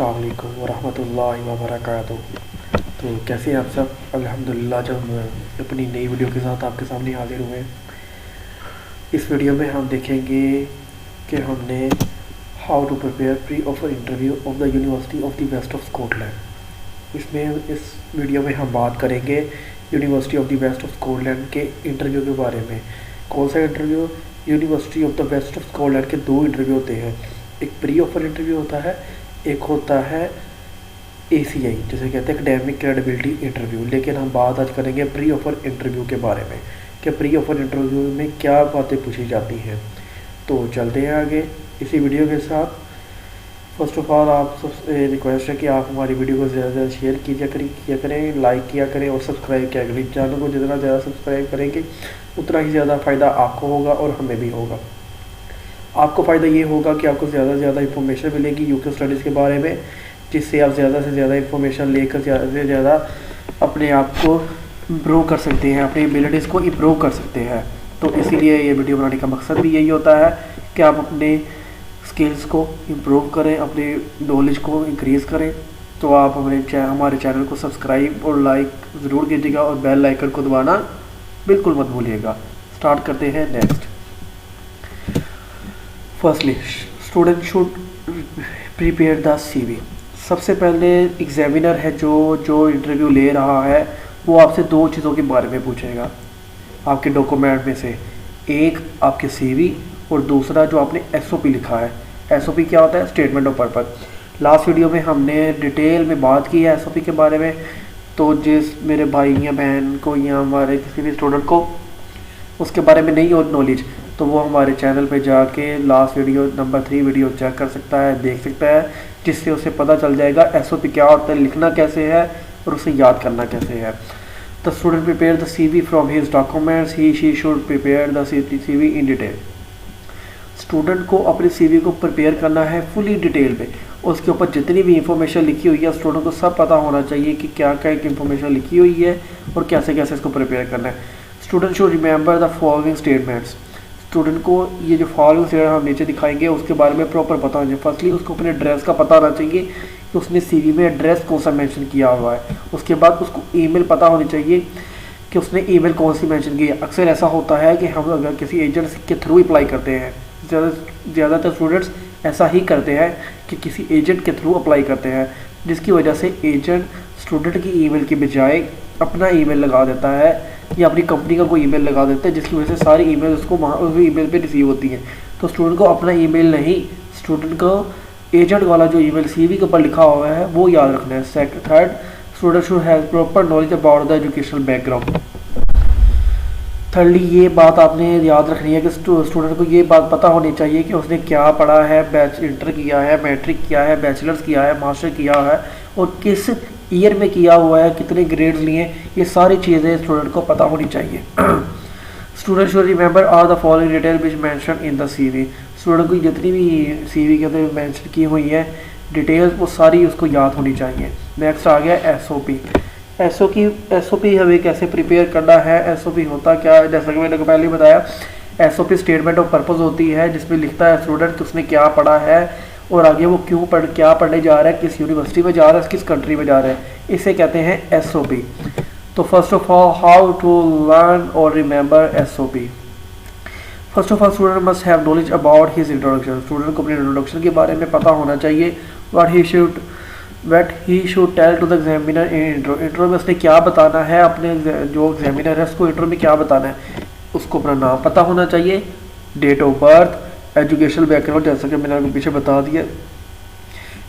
अस्सलाम वालेकुम वरहमतुल्लाहि वबरकातुहू। तो कैसे हैं आप सब? अल्हम्दुलिल्लाह, जब हम अपनी नई वीडियो के साथ आपके सामने हाजिर हुए हैं। इस वीडियो में हम देखेंगे कि हमने how to prepare pre offer interview of the University of the West of Scotland. इस वीडियो में हम बात करेंगे University of the West of Scotland के इंटरव्यू के बारे में। कौन सा इंटरव्यू? University of the West of Scotland के दो इंटरव्यू होते हैं। एक प्री ऑफर इंटरव्यू होता है, एक होता है ACI, जिसे कहते हैं एकेडमिक क्रेडिबिलिटी इंटरव्यू। लेकिन हम बात आज करेंगे प्री ऑफर इंटरव्यू के बारे में कि प्री ऑफर इंटरव्यू में क्या बातें पूछी जाती हैं। तो चलते हैं आगे इसी वीडियो के साथ। फर्स्ट ऑफ ऑल आप सबसे रिक्वेस्ट है कि आप हमारी वीडियो को ज़्यादा से ज़्यादा शेयर किया करें, लाइक किया करें और सब्सक्राइब किया करें। चैनल को जितना ज़्यादा सब्सक्राइब करेंगे उतना ही ज़्यादा फ़ायदा आपको होगा और हमें भी होगा। आपको फ़ायदा ये होगा कि आपको ज़्यादा से ज़्यादा इंफॉर्मेशन मिलेगी UK स्टडीज़ के बारे में, जिससे आप ज़्यादा से ज़्यादा इंफॉर्मेशन लेकर ज़्यादा से ज़्यादा अपने आप को इम्प्रूव कर सकते हैं, अपनी एबिलिटीज़ को इम्प्रूव कर सकते हैं। तो इसीलिए ये वीडियो बनाने का मकसद भी यही होता है कि आप अपने स्किल्स को इम्प्रूव करें, अपनी नॉलेज को इंक्रीज़ करें। तो आप हमारे चैनल को सब्सक्राइब और लाइक ज़रूर कीजिएगा और बेल आइकन को दबाना बिल्कुल मत भूलिएगा। स्टार्ट करते हैं next. Firstly, student should prepare the CV। सबसे पहले एग्जामिनर है जो इंटरव्यू ले रहा है वो आपसे दो चीज़ों के बारे में पूछेगा आपके डॉक्यूमेंट में से। एक आपके CV और दूसरा जो आपने SOP लिखा है। SOP क्या होता है? Statement of purpose. Last video में हमने डिटेल में बात की है SOP के बारे में। तो जिस मेरे भाई या बहन को या हमारे किसी भी स्टूडेंट को उसके बारे में नहीं हो नॉलेज, तो वो हमारे चैनल पे जाके last video number 3 video check कर सकता है, देख सकता है, जिससे उसे पता चल जाएगा SOP क्या होता है, लिखना कैसे है और उसे याद करना कैसे है। The student prepare the CV from his documents, he she should prepare the CV in detail. Student को अपने CV को प्रिपेयर करना है फुली डिटेल में। उसके ऊपर जितनी भी इंफॉर्मेशन लिखी हुई है स्टूडेंट को सब पता होना चाहिए कि क्या क्या इंफॉर्मेशन लिखी हुई है और कैसे कैसे इसको प्रिपेयर करना है। Student should remember the following statements. Student को ये जो फॉलोइंग स्टेटमेंट हम नीचे दिखाएंगे उसके बारे में प्रॉपर पता होना चाहिए। फर्स्टली उसको अपने एड्रेस का पता होना चाहिए कि उसने CV में एड्रेस कौन सा मेंशन किया हुआ है। उसके बाद उसको ईमेल पता होनी चाहिए कि उसने ईमेल कौन सी मेंशन की है। अक्सर ऐसा होता है कि हम अगर किसी एजेंट के थ्रू अप्लाई करते हैं, ज़्यादातर स्टूडेंट्स ऐसा ही करते हैं कि किसी एजेंट के थ्रू अप्लाई करते हैं, जिसकी वजह से एजेंट स्टूडेंट की ईमेल के बजाय अपना ईमेल लगा देता है या अपनी कंपनी का कोई ईमेल लगा देता है, जिसकी वजह से सारी ईमेल उसको वहाँ उस ईमेल पे रिसीव होती हैं। तो स्टूडेंट को अपना ईमेल नहीं, स्टूडेंट को एजेंट वाला जो ईमेल CV के ऊपर लिखा हुआ है वो याद रखना है। Third, student should have proper knowledge about the educational background. Thirdly, ये बात आपने याद रखनी है कि स्टूडेंट को ये बात पता होनी चाहिए कि उसने क्या पढ़ा है, इंटर किया है, मैट्रिक किया है, बैचलर्स किया है, मास्टर किया है और किस ईयर में किया हुआ है, कितने ग्रेड्स लिए। ये सारी चीज़ें स्टूडेंट को पता होनी चाहिए। Student should remember all the following detail which mention in the CV। Student को जितनी भी CV के अंदर मेंशन की हुई है डिटेल्स वो सारी उसको याद होनी चाहिए। नेक्स्ट आ गया SOP। SOP हमें कैसे प्रिपेयर करना है। SOP होता क्या है? जैसा कि मैंने पहले बताया, SOP स्टेटमेंट ऑफ पर्पस होती है जिसमें लिखता है स्टूडेंट कि उसने क्या पढ़ा है और आगे वो क्या पढ़ने जा रहा है, किस यूनिवर्सिटी में जा रहा है, किस कंट्री में जा रहा है। इसे कहते हैं SOP। तो first of all, how to learn और remember SOP। First of all, student must have knowledge about his introduction. Student को अपने इंट्रोडक्शन के बारे में पता होना चाहिए। What he should tell to the examiner in intro. Intro में उसने क्या बताना है, अपने जो एग्जामिनर है उसको इंट्रो में क्या बताना है। उसको अपना नाम पता होना चाहिए, date of birth, educational background, जैसा कि मैंने आपको पीछे बता दिया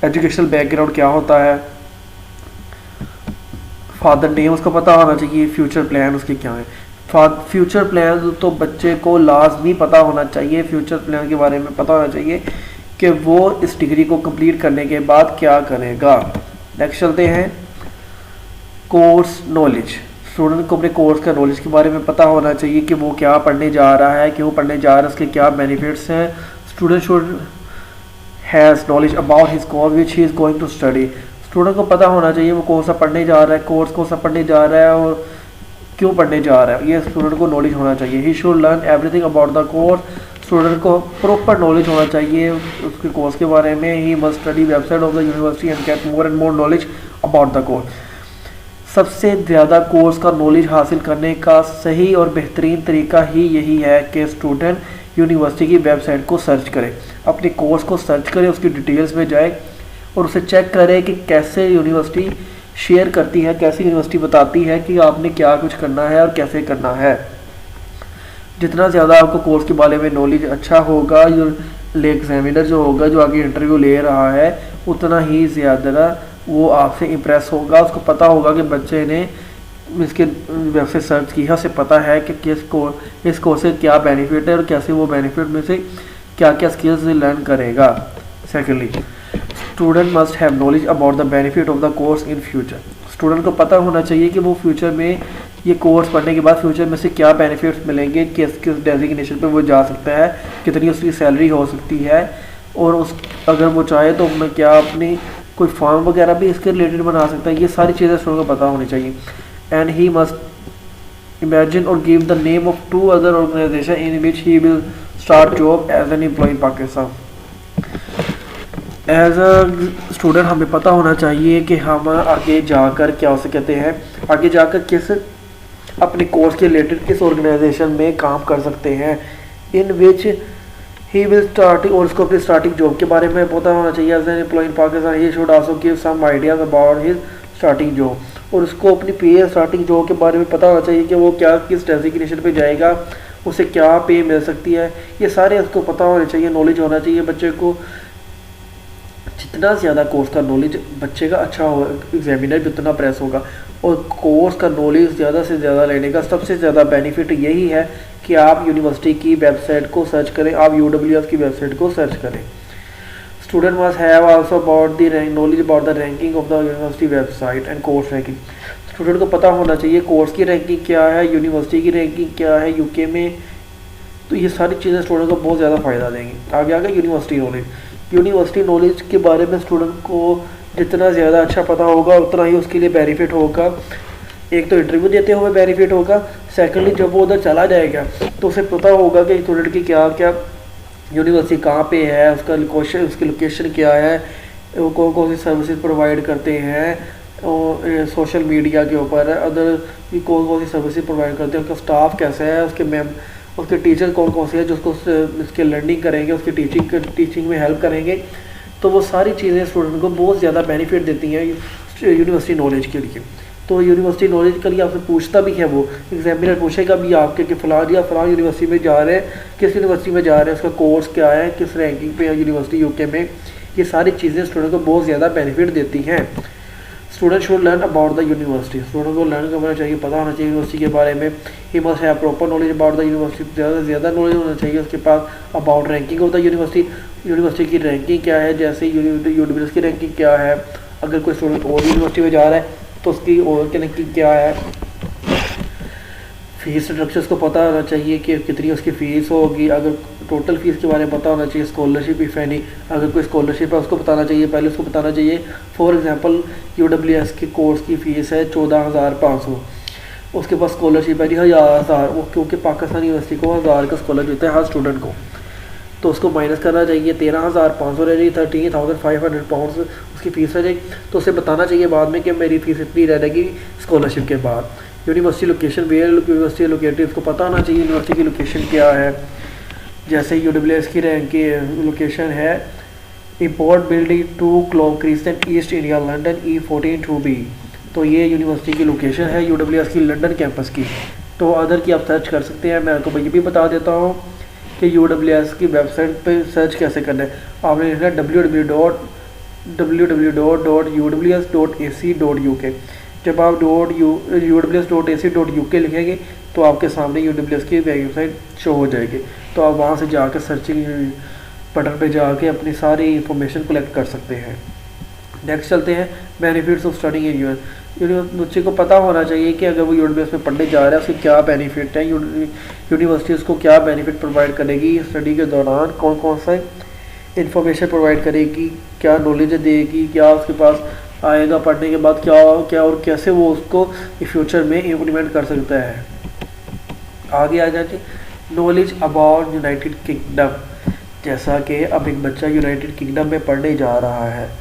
एजुकेशनल बैकग्राउंड क्या होता है। फादर नेम उसको पता होना चाहिए। फ्यूचर प्लान उसके क्या है। फ्यूचर प्लान तो बच्चे को लाजमी पता होना चाहिए। फ्यूचर प्लान के बारे में पता होना चाहिए कि वो इस डिग्री को कंप्लीट करने के बाद क्या करेगा। नेक्स्ट चलते हैं, कोर्स नॉलेज। स्टूडेंट को अपने कोर्स का नॉलेज के बारे में पता होना चाहिए कि वो क्या पढ़ने जा रहा है, क्यों पढ़ने जा रहा है, उसके क्या बेनिफिट्स हैं। Student should has knowledge about his course which he is going to study. Student को पता होना चाहिए वो कौन सा पढ़ने जा रहा है, कोर्स कौन सा पढ़ने जा रहा है और क्यों पढ़ने जा रहा है। ये स्टूडेंट को नॉलेज होना चाहिए। He should learn everything about the course. Student को प्रॉपर नॉलेज होना चाहिए उसके कोर्स के बारे में। He must study website of the university and get more and more knowledge about the course. सबसे ज़्यादा कोर्स का नॉलेज हासिल करने का सही और बेहतरीन तरीका ही यही है कि स्टूडेंट यूनिवर्सिटी की वेबसाइट को सर्च करे, अपने कोर्स को सर्च करे, उसकी डिटेल्स में जाए और उसे चेक करे कि कैसे यूनिवर्सिटी शेयर करती है, कैसे यूनिवर्सिटी बताती है कि आपने क्या कुछ करना है और कैसे करना है। जितना ज़्यादा आपको कोर्स के बारे में नॉलेज अच्छा होगा, एग्जामिनर जो होगा जो आगे इंटरव्यू ले रहा है उतना ही ज़्यादा वो आपसे इम्प्रेस होगा। उसको पता होगा कि बच्चे ने इसके वेबसाइट सर्च की है, उसे पता है कि इस कोर्स से क्या बेनिफिट है और कैसे वो बेनिफिट में से क्या क्या स्किल्स लर्न करेगा। Secondly, student must have knowledge about the benefit of the course in future. Student को पता होना चाहिए कि वो फ्यूचर में ये कोर्स पढ़ने के बाद फ्यूचर में से क्या बेनिफिट्स मिलेंगे, किस किस डेजिग्नेशन पे वो जा सकता है, कितनी उसकी सैलरी हो सकती है और उस अगर वो चाहे तो मैं क्या अपनी कोई फॉर्म वगैरह भी इसके रिलेटेड बना सकता है। ये सारी चीज़ें स्टूडेंट को पता होनी चाहिए। एंड ही मस्ट इमेजिन और give the name of 2 other organisation in which he will start job as an employ in Pakistan. As a student हमें पता होना चाहिए कि हम आगे जाकर क्या उसे कहते हैं, आगे जाकर किस अपने कोर्स के रिलेटेड किस ऑर्गेनाइजेशन में काम कर सकते हैं, इन विच ही विल स्टार्ट, और उसको अपनी स्टार्टिंग जॉब के बारे में पता होना चाहिए। As an employ in Pakistan he should also give some ideas about his starting job, और उसको अपनी पे स्टार्टिंग जॉब के बारे में पता होना चाहिए कि वो क्या किस डेजिग्नेशन पे जाएगा, उसे क्या पे मिल सकती है। ये सारे उसको पता होने चाहिए, नॉलेज होना चाहिए बच्चे को। जितना ज़्यादा कोर्स का नॉलेज बच्चे का अच्छा हो, एग्जामिनर भी उतना प्रेस होगा। और कोर्स का नॉलेज ज़्यादा से ज़्यादा लेने का सबसे ज़्यादा बेनिफिट यही है कि आप यूनिवर्सिटी की वेबसाइट को सर्च करें, आप UWS की वेबसाइट को सर्च करें। Student must have also about the knowledge about the ranking of the university website and course ranking. Student को पता होना चाहिए कोर्स की रैंकिंग क्या है, यूनिवर्सिटी की रैंकिंग क्या है UK में। तो ये सारी चीज़ें स्टूडेंट को बहुत ज़्यादा फ़ायदा देंगी। आगे आगे यूनिवर्सिटी नॉलेज, यूनिवर्सिटी नॉलेज के बारे में स्टूडेंट को जितना ज़्यादा अच्छा पता होगा उतना ही उसके लिए बेनिफिट होगा। एक तो इंटरव्यू देते हुए बेनिफिट होगा, सेकेंडली जब वो उधर चला जाएगा तो उसे पता होगा कि स्टूडेंट की क्या क्या यूनिवर्सिटी कहाँ पे है, उसका लोकेशन, उसकी लोकेशन क्या है, वो कौन कौन सी सर्विसेज प्रोवाइड करते हैं, और सोशल मीडिया के ऊपर अदर कौन कौन सी सर्विसेज प्रोवाइड करते हैं, उसका स्टाफ कैसा है, उसके टीचर कौन कौन से हैं जो उसको उसके लर्निंग करेंगे, उसकी टीचिंग में हेल्प करेंगे। तो वो सारी चीज़ें स्टूडेंट को बहुत ज़्यादा बेनिफिट देती हैं यूनिवर्सिटी नॉलेज के लिए। तो यूनिवर्सिटी नॉलेज के लिए आपसे पूछता भी है, वो एग्जामिनर पूछेगा भी आपके कि फ़लाँ या फ़लाँ यूनिवर्सिटी में जा रहे हैं, किस यूनिवर्सिटी में जा रहे हैं, उसका कोर्स क्या है, किस रैंकिंग पे है यूनिवर्सिटी UK में। ये सारी चीज़ें स्टूडेंट को बहुत ज़्यादा बेनिफिट देती हैं। Student should learn about the university, student को लर्न करना चाहिए, पता होना चाहिए यूनिवर्सिटी के बारे में। He must have proper knowledge about the university, ज़्यादा से ज़्यादा नॉलेज होना चाहिए उसके पास about ranking of the university, university की रैंकिंग क्या है, जैसे UWS की रैंकिंग क्या है। अगर कोई स्टूडेंट और यूनिवर्सिटी में जा रहा है तो उसकी और की रैंकिंग क्या है। फीस स्ट्रक्चर्स को पता होना चाहिए कि कितनी उसकी फ़ीस होगी, अगर टोटल फीस के बारे में पता होना चाहिए, स्कॉलरशिप इफ एनी, अगर कोई स्कॉलरशिप है उसको बताना चाहिए, पहले उसको बताना चाहिए। फॉर एग्जांपल UWS के कोर्स की फ़ीस है 14,500, उसके पास स्कॉलरशिप है जी 1,000, वो क्योंकि पाकिस्तान यूनिवर्सिटी को 1,000 का स्कॉलरशिप देता है हर स्टूडेंट को, तो उसको माइनस करना चाहिए, 13,500 रह जाएगी, 13,500 पाउंड उसकी फ़ीस रह जाएगी। तो उसे बताना चाहिए बाद में कि मेरी फ़ीस इतनी रह जाएगी स्कॉलरशिप के बाद। University location, where university located, उसको पता होना चाहिए यूनिवर्सिटी की लोकेशन क्या है। जैसे UWS की रैंक की लोकेशन है import building 2 clock crescent east India London E14 2B, तो ये यूनिवर्सिटी की लोकेशन है UWS की लंदन कैंपस की। तो अदर की आप सर्च कर सकते हैं। मैं आपको ये भी बता देता हूँ कि UWS की वेबसाइट पे सर्च कैसे करना है। आपने लिखना है www.uws.ac.uk। जब आप uws.ac.uk लिखेंगे तो आपके सामने UWS की वेबसाइट शो हो जाएगी, तो आप वहाँ से जाकर सर्चिंग बटन पे जाके अपनी सारी इंफॉर्मेशन कलेक्ट कर सकते हैं। नेक्स्ट चलते हैं benefits of studying in US। बच्चे को पता होना चाहिए कि अगर वो UWS में पढ़ने जा रहा है उसके क्या बेनिफिट है, यूनिवर्सिटी उसको क्या बेनिफिट प्रोवाइड करेगी स्टडी के दौरान, कौन कौन सा इंफॉर्मेशन प्रोवाइड करेगी, क्या नॉलेज देगी, क्या उसके पास आएगा पढ़ने के बाद, क्या क्या और कैसे वो उसको फ्यूचर में इम्प्लीमेंट कर सकता है। आगे आ जाते नॉलेज अबाउट यूनाइटेड किंगडम, जैसा कि अब एक बच्चा यूनाइटेड किंगडम में पढ़ने जा रहा है।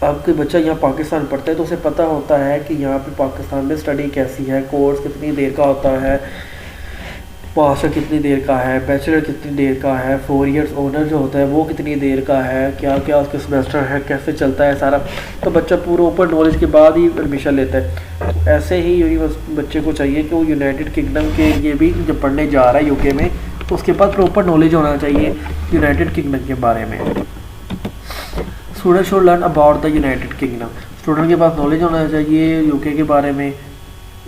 अब कोई बच्चा यहाँ पाकिस्तान पढ़ता है तो उसे पता होता है कि यहाँ पे पाकिस्तान में स्टडी कैसी है, कोर्स कितनी देर का होता है, मास्टर कितनी देर का है, बैचलर कितनी देर का है, 4 इयर्स ऑनर जो होता है वो कितनी देर का है, क्या क्या उसके सेमेस्टर है, कैसे चलता है सारा। तो बच्चा पूरा ऊपर नॉलेज के बाद ही एडमिशन लेता है। तो ऐसे ही बच्चे को चाहिए कि वो यूनाइटेड किंगडम के लिए भी जब पढ़ने जा रहा है यूके में, तो उसके पास प्रॉपर नॉलेज होना चाहिए यूनाइटेड किंगडम के बारे में। Student should learn about the United kingdom, student के पास नॉलेज होना चाहिए यूके के बारे में,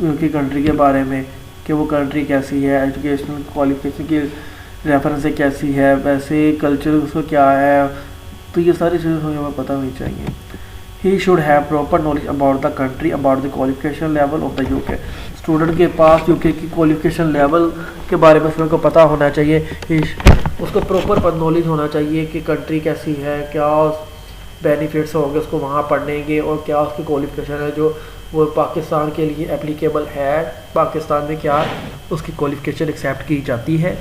यूके कंट्री के बारे में, कि वो कंट्री कैसी है, एजुकेशनल क्वालिफिकेशन की रेफरेंस से कैसी है, वैसे कल्चर उसको क्या है, तो ये सारी चीज़ें हमें पता होनी चाहिए। He should have proper knowledge about the country, about the qualification level of the UK, student के पास यूके की क्वालिफिकेशन लेवल के बारे में स्टूडेंट को पता होना चाहिए। उसको प्रॉपर नॉलेज होना चाहिए कि कंट्री कैसी है, क्या बेनिफिट्स होंगे उसको वहाँ पढ़ने के, और क्या उसकी क्वालिफिकेशन है जो वो पाकिस्तान के लिए एप्लीकेबल है, पाकिस्तान में क्या उसकी क्वालिफिकेशन एक्सेप्ट की जाती है।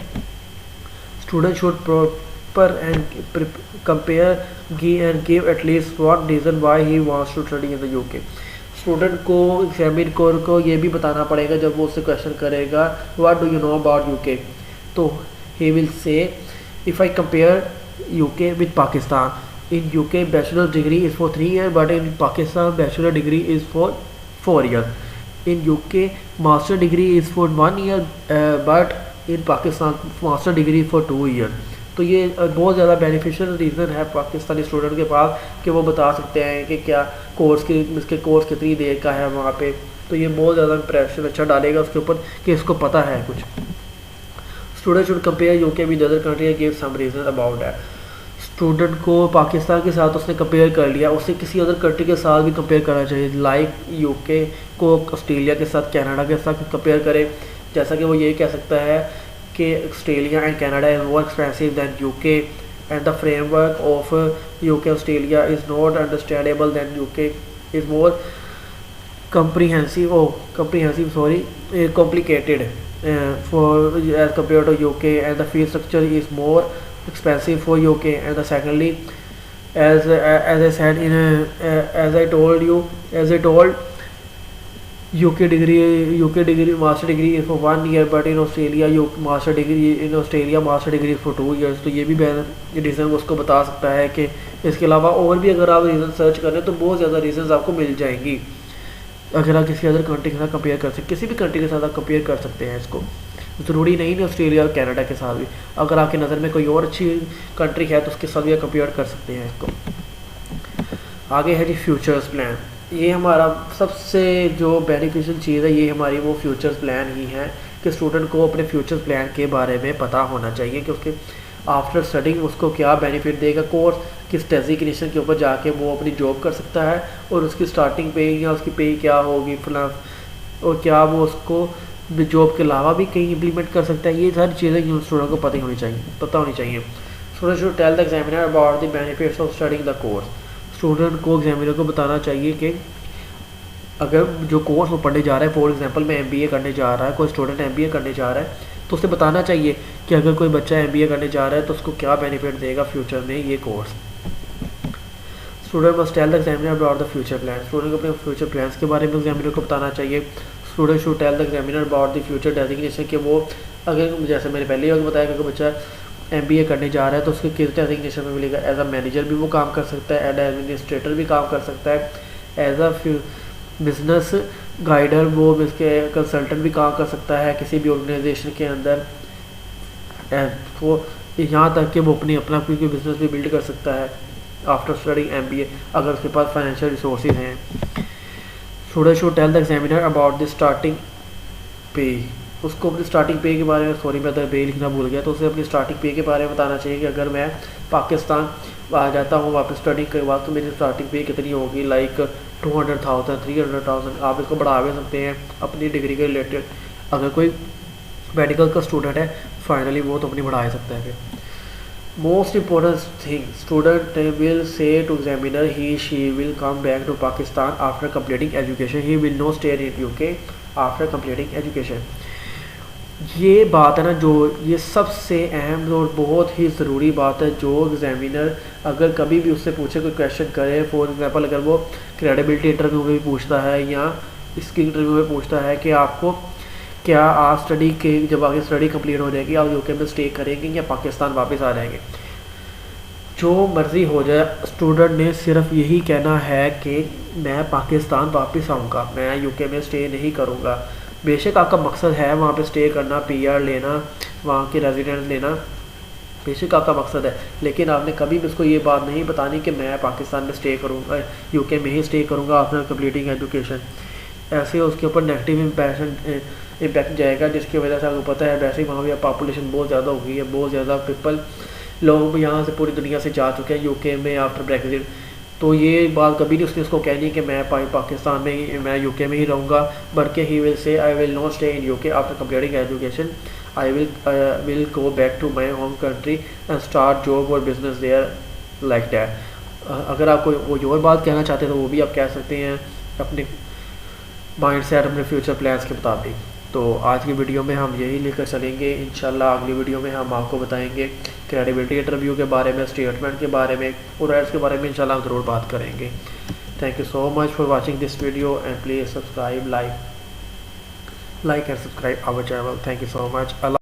Student should proper and compare and give at least one reason why he wants to study in the UK, student को एग्जामिन को ये भी बताना पड़ेगा जब वो उससे क्वेश्चन करेगा what do you know about UK, तो he will say if I compare UK with Pakistan, in UK bachelor degree is for 3 years but in Pakistan bachelor degree is for 4 years, in UK master degree is for 1 year but in Pakistan master degree for 2 years। तो ये बहुत ज़्यादा beneficial reason है Pakistani student के पास कि वो बता सकते हैं कि क्या इसके कोर्स कितनी देर का है वहाँ पे, तो ये बहुत ज़्यादा इंप्रेशन अच्छा डालेगा उसके ऊपर कि इसको पता है कुछ। Student should compare UK with other country, give some reason about that, student को पाकिस्तान के साथ उसने कंपेयर कर लिया, उसे किसी अदर कंट्री के साथ भी कंपेयर करना चाहिए, लाइक यूके को ऑस्ट्रेलिया के साथ, कनाडा के साथ कंपेयर करे, जैसा कि वो ये कह सकता है कि Australia and Canada is more expensive than UK and the framework of UK Australia is not understandable than UK is more complicated for as compared to UK, and the fee structure is more expensive for UK, and the secondly as I said in as I told UK degree master degree is for 1 year but in Australia master degree is for 2 years। तो ये भी reason उसको बता सकता है कि इसके अलावा और भी अगर आप रीज़न सर्च करें तो बहुत ज़्यादा रीज़न आपको मिल जाएंगी। अगर आप किसी अदर कंट्री के साथ कंपेयर कर सकते, किसी भी कंट्री के साथ आप कंपेयर कर सकते हैं, इसको ज़रूरी नहीं है ऑस्ट्रेलिया और कनाडा के साथ भी, अगर आपकी नज़र में कोई और अच्छी कंट्री है तो उसके साथ भी आप कंपेयर कर सकते हैं इसको। आगे है जी फ्यूचर्स प्लान, ये हमारा सबसे जो बेनिफिशियल चीज़ है, ये हमारी वो फ्यूचर्स प्लान ही है कि स्टूडेंट को अपने फ्यूचर्स प्लान के बारे में पता होना चाहिए कि उसके आफ्टर स्टडिंग उसको क्या बेनिफिट देगा, कोर्स किस डेजिग्नेशन के ऊपर जाके वो अपनी जॉब कर सकता है, और उसकी स्टार्टिंग पे या उसकी पे क्या होगी फला, और क्या वो उसको जॉब के अलावा भी कहीं इंप्लीमेंट कर सकता है। ये सारी चीज़ें स्टूडेंट को पता होनी चाहिए। Student should tell the examiner about the benefits of studying the course, student को एग्जामिनर को बताना चाहिए कि अगर जो कोर्स वो पढ़ने जा रहा है, फॉर एग्जांपल मैं MBA करने जा रहा है, कोई स्टूडेंट MBA करने जा रहा है, तो उसे बताना चाहिए कि अगर कोई बच्चा MBA करने जा रहा है तो उसको क्या बेनिफिट देगा फ्यूचर में ये course. Student must tell the examiner about the future plan, student को अपने फ्यूचर प्लान्स के बारे में एग्जामिनर को बताना चाहिए। Student should tell the examiner about the future designation, कि वो अगर जैसे मैंने पहले ही बताया कि अगर बच्चा MBA करने जा रहा है तो उसके किस डेजिग्नेशन में मिलेगा, एज अ मैनेजर भी वो काम कर सकता है, एज एडमिनिस्ट्रेटर भी काम कर सकता है, एज अ बिजनेस गाइडर वो इसके कंसल्टेंट भी काम कर सकता है किसी भी ऑर्गेनाइजेशन के अंदर, वो यहाँ तक कि वो अपना कोई बिजनेस भी बिल्ड कर सकता है आफ्टर स्टडिंग MBA अगर उसके पास फाइनेंशियल रिसोर्सेज हैं। Student should tell the examiner about the starting pay, उसको अपनी स्टार्टिंग पे के बारे में, सॉरी मैं पे लिखना भूल गया, तो उसे अपनी स्टार्टिंग पे के बारे में बताना चाहिए कि अगर मैं पाकिस्तान आ जाता हूँ वापस स्टडी के बाद तो मेरी स्टार्टिंग पे कितनी होगी, लाइक 200,000 300,000, आप इसको बढ़ा भी सकते हैं अपनी डिग्री के रिलेटेड। अगर कोई मेडिकल का स्टूडेंट है फाइनली वो तो अपनी बढ़ा सकता है। फिर most important thing student will say to examiner he she will come back to Pakistan after completing education, he will not stay in UK after completing education. ये बात है ना, जो ये सबसे अहम और बहुत ही ज़रूरी बात है, जो एग्जामिनर अगर कभी भी उससे पूछे, कोई क्वेश्चन करे, फॉर एग्जांपल अगर वो क्रेडिबिलिटी इंटरव्यू में भी पूछता है या इसकी इंटरव्यू में पूछता है कि आपको क्या आप स्टडी के जब आगे स्टडी कंप्लीट हो जाएगी आप यूके में स्टे करेंगे या पाकिस्तान वापस आ जाएंगे, जो मर्ज़ी हो जाए, स्टूडेंट ने सिर्फ यही कहना है कि मैं पाकिस्तान वापस आऊँगा, मैं यूके में स्टे नहीं करूँगा। बेशक आपका मकसद है वहाँ पे स्टे करना, पीआर लेना, वहाँ के रेजिडेंस लेना, बेशक आपका मकसद है, लेकिन आपने कभी भी उसको ये बात नहीं बतानी कि मैं पाकिस्तान में स्टे करूँगा, यूके में ही स्टे करूँगा आफ्टर कंप्लीटिंग एजुकेशन। ऐसे उसके ऊपर नेगेटिव इम्पैक्ट जाएगा, जिसकी वजह से आपको पता है वैसे ही वहाँ भी पॉपुलेशन बहुत ज़्यादा हो गई है, बहुत ज़्यादा पीपल लोग यहाँ से पूरी दुनिया से जा चुके हैं यूके में आफ्टर ब्रेक्जिट। तो ये बात कभी नहीं उसने उसको कहनी कि मैं पाकिस्तान में ही, मैं यूके में ही रहूँगा, बल्कि he will say I will not stay in UK after completing education, I will go back to my home country and start job और बिजनेस देयर लाइक दैट। अगर आप कोई और बात कहना चाहते हैं तो वो भी आप कह सकते हैं अपने माइंड सेट, अपने फ्यूचर प्लान्स के मुताबिक। तो आज की वीडियो में हम यही लेकर चलेंगे, इंशाल्लाह अगली वीडियो में हम आपको बताएंगे क्रेडिबिलिटी इंटरव्यू के बारे में, स्टेटमेंट के बारे में और एड्स के बारे में इंशाल्लाह हम ज़रूर बात करेंगे। Thank you so much for watching this video and please subscribe, like and subscribe our channel. Thank you so much.